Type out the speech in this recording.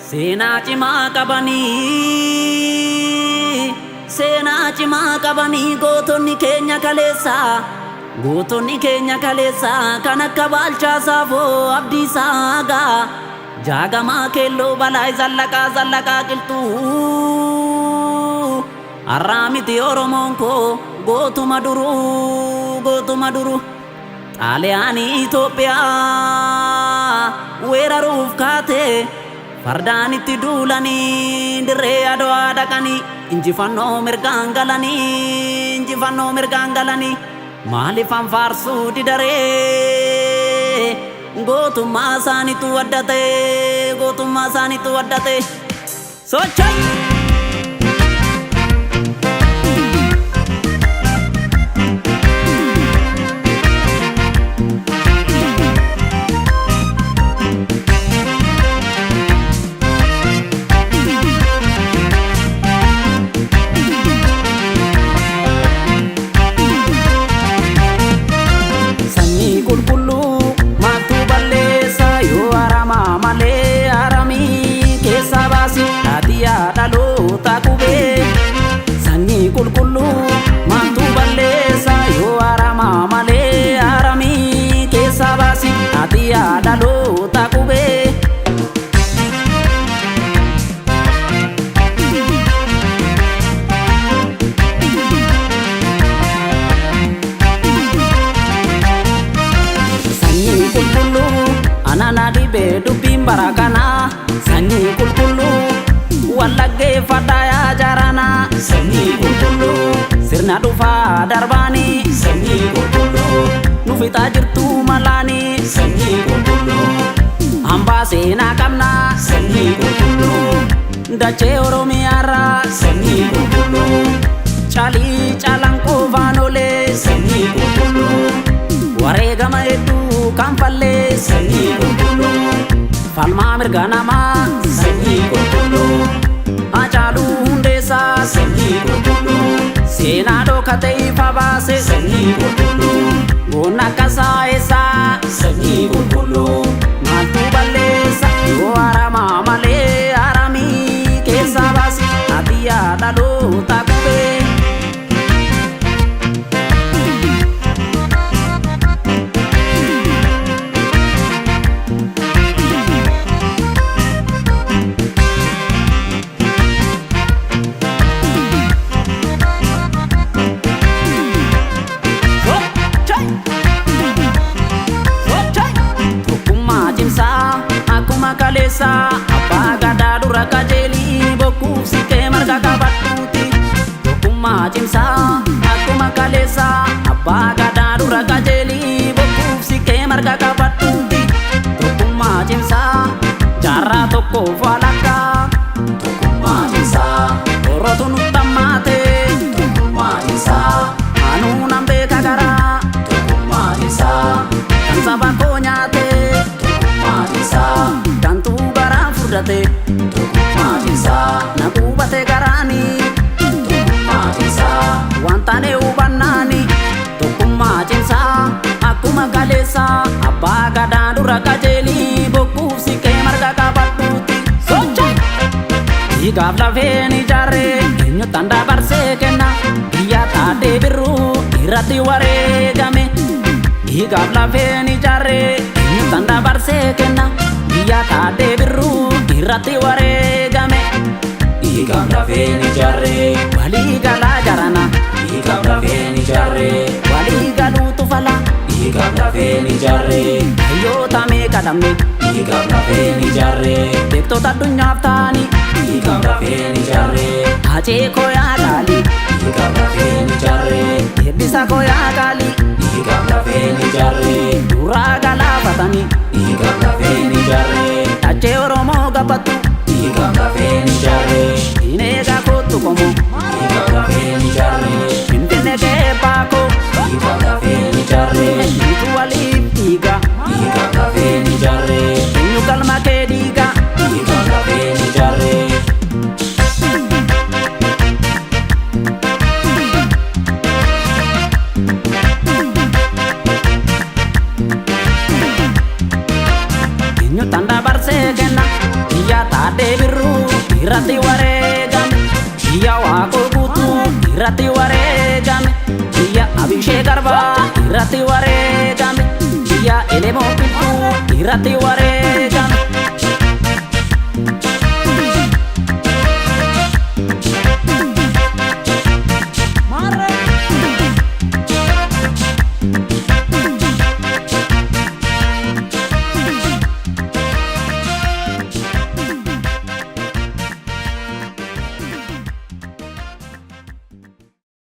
Seenaa cimaa qabanii, seenaa cimaa qabanii gootonni keenya kaleessa, gootonni keenya kaleessa kan akka Baalchaa Saafoo Abdiisaa Gaa, Jaagamaa Keelloo Balaay Zallaqaa Zallaqaa Qilxuu. Har'aa miti Oromoon koo gootuma duruu, gootuma duruu. Xaaliyaanii Itoophiyaa weeraruuf kaatee fardaan itti duulanii dirree Adwaa dhaqanii injifannoo mirgaan galanii, injifannoo mirgaan galanii. Maaliif anfaarsuu didaree gootummaa isaaniitu adda ta'e, gootummaa isaaniitu adda ta'e. Socho'u. Sanyii qulqulluu maaltu balleessa yoo aramaa malee aramii keessa baasi ati yaada dhaloota qubee. Sanyii qulqulluu anana dhibee dubbiin bara kanaa. Sanyii qulqulluu wallagee fadhaayaa jarana. Sanyii qulqulluu sirna dhufaa darbaanii. Sanyii qulqulluu nu fixaa jirtu malaanii. Sanyii qulqulluu hambaa seenaa qabna. Sanyii qulqulluu dachee Oromiyaarraa. Sanyii qulqulluu caalii caalaan qofaan olee. Sanyii qulqulluu wareegama hedduu kan fallee. Sanyii qulqulluu falmaa mirga namaa. Sanyii qulqulluu Haacaaluu Hundeessaa. Sanyii qulqulluu seenaa dhokatee ifa baase. Sanyii qulqulluu goonna akkasaa eessaa. Sanyii qulqulluu maaltu balleessa yoo aramaa malee aramii keessa baasi ati yaada dhaloota qubee. Abbaa gadaa dura qajeelii bokkuuf siqee marga qabadhuuti. Tokkummaa cimsaa akkuma kaleessaa. Abbaa gadaa dura qajeelii bokkuuf siqee marga qabadhuuti. Tokkummaa cimsaa jaarraa tokkoof walakkaa. Tokkummaa cimsaa qorrootu nutti hammaate. Tokkummaa cimsaa anuu nan beeka garaa. Tokkummaa cimsaa kan saba koo nyaate. Tokkummaa cimsaa tokkummaa cimsaa na qubate garaanii. Tokkummaa cimsaa wantaane hubannaani. Tokkummaa cimsaa akkuma kaleessaa. Abbaa gadaa dura qajeelii bokkuuf siqee marga qabadhuuti. Socho'u. Dhiigaaf lafeen ijaarree eenyutti dabarsee kenna. Biyya taatee birruu irratti wareegame. Dhiigaaf lafeen ijaarree eenyutti dabarsee kenna. Biyya taatee birruu irratti wareegame. Dhiigaaf lafeen ijaarree walii galaa jarana. Dhiigaaf lafeen ijaarree walii galuutu fala. Dhiigaaf lafeen ijaarree hayyoota meeqa dhabne. Dhiigaaf lafeen ijaarree beektota addunyaaf ta'anii. Dhiigaaf lafeen ijaarree hacee koyaa qaalii. Dhiigaaf lafeen ijaarree eebbisa koyaa qaalii. Dhiigaaf lafeen ijaarree duraa galaafatanii. Dhiigaaf lafeen ijaarree dachee Oromoo gabbatu. Dhiigaaf lafeen ijaarree hineega kootu qomoo. Dhiigaaf lafeen ijaarree finfinnee keebbaa koo. Dhiigaaf lafeen ijaarree niitu waliif dhiiga. Dhiigaaf lafeen ijaarree eenyu galma kee dhiiga. Dhiigaaf lafeen ijaarree. Eenyu tanda barsee kenna biyya Taaddee Birruu irratti wareegame biyya Waaqoo Guutuu irratti wareegame biyya Abishee Garbaa irratti wareegame biyya Elemoo Qilxuu irratti wareegame